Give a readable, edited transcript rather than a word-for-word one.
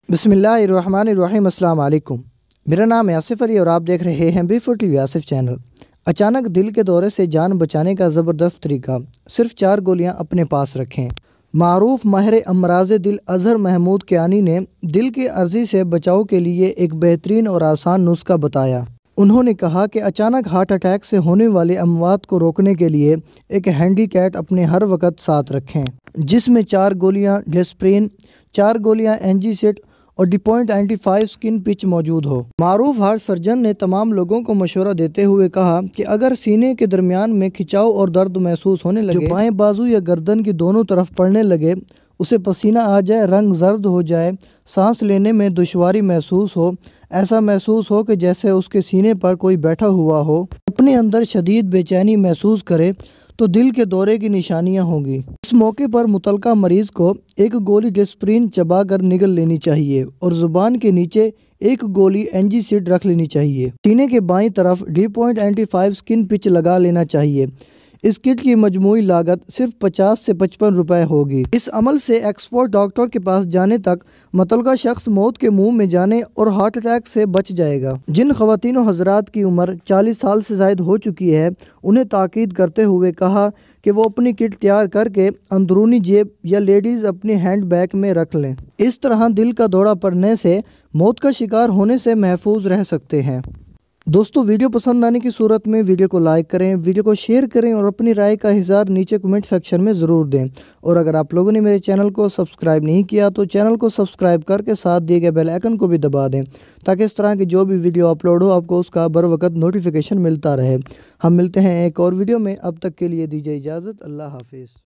बिस्मिल्लाहिर्रहमानिर्रहीम। अस्सलाम वालेकुम। मेरा नाम है आसिफ अली और आप देख रहे हैं बी40 आसिफ चैनल। अचानक दिल के दौरे से जान बचाने का ज़बरदस्त तरीका, सिर्फ 4 गोलियां अपने पास रखें। मारूफ माहिर अमराज दिल अज़हर महमूद कियानी ने दिल की अर्जी से बचाव के लिए एक बेहतरीन और आसान नुस्खा बताया। उन्होंने कहा कि अचानक हार्ट अटैक से होने वाले अमवात को रोकने के लिए एक हैंडी कैट अपने हर वक्त साथ रखें, जिसमें 4 गोलियां डिस्प्रिन, 4 गोलियां एंजीसिड और डिपॉइंट 95 स्किन पिच मौजूद हो। मारूफ हार्ट सर्जन ने तमाम लोगों को मशवरा देते हुए कहा कि अगर सीने के दरमियान में खिंचाव और दर्द महसूस होने लगे, जो बाएं बाजू या गर्दन की दोनों तरफ पड़ने लगे, उसे पसीना आ जाए, रंग जर्द हो जाए, सांस लेने में दुश्वारी महसूस हो, ऐसा महसूस हो कि जैसे उसके सीने पर कोई बैठा हुआ हो, अपने अंदर शदीद बेचैनी महसूस करे, तो दिल के दौरे की निशानियां होंगी। इस मौके पर मुतलका मरीज को एक गोली डिस्प्रिन चबा कर निगल लेनी चाहिए और जुबान के नीचे एक गोली एंजीसिड रख लेनी चाहिए। सीने के बाईं तरफ डिपॉइंट 95 स्किन पिच लगा लेना चाहिए। इस किट की मजमूई लागत सिर्फ 50 से 55 रुपए होगी। इस अमल से एक्सपर्ट डॉक्टर के पास जाने तक मुतलका शख्स मौत के मुंह में जाने और हार्ट अटैक से बच जाएगा। जिन ख़वातीन हजरात की उम्र 40 साल से ज़ायद हो चुकी है, उन्हें ताकीद करते हुए कहा कि वो अपनी किट तैयार करके अंदरूनी जेब या लेडीज़ अपने हैंड बैग में रख लें। इस तरह दिल का दौरा पड़ने से मौत का शिकार होने से महफूज रह सकते हैं। दोस्तों, वीडियो पसंद आने की सूरत में वीडियो को लाइक करें, वीडियो को शेयर करें और अपनी राय का इज़हार नीचे कमेंट सेक्शन में ज़रूर दें। और अगर आप लोगों ने मेरे चैनल को सब्सक्राइब नहीं किया तो चैनल को सब्सक्राइब करके साथ दिए गए बेल आइकन को भी दबा दें, ताकि इस तरह की जो भी वीडियो अपलोड हो आपको उसका बर वक्त नोटिफिकेशन मिलता रहे। हम मिलते हैं एक और वीडियो में, अब तक के लिए दीजिए इजाज़त। अल्लाह हाफिज़।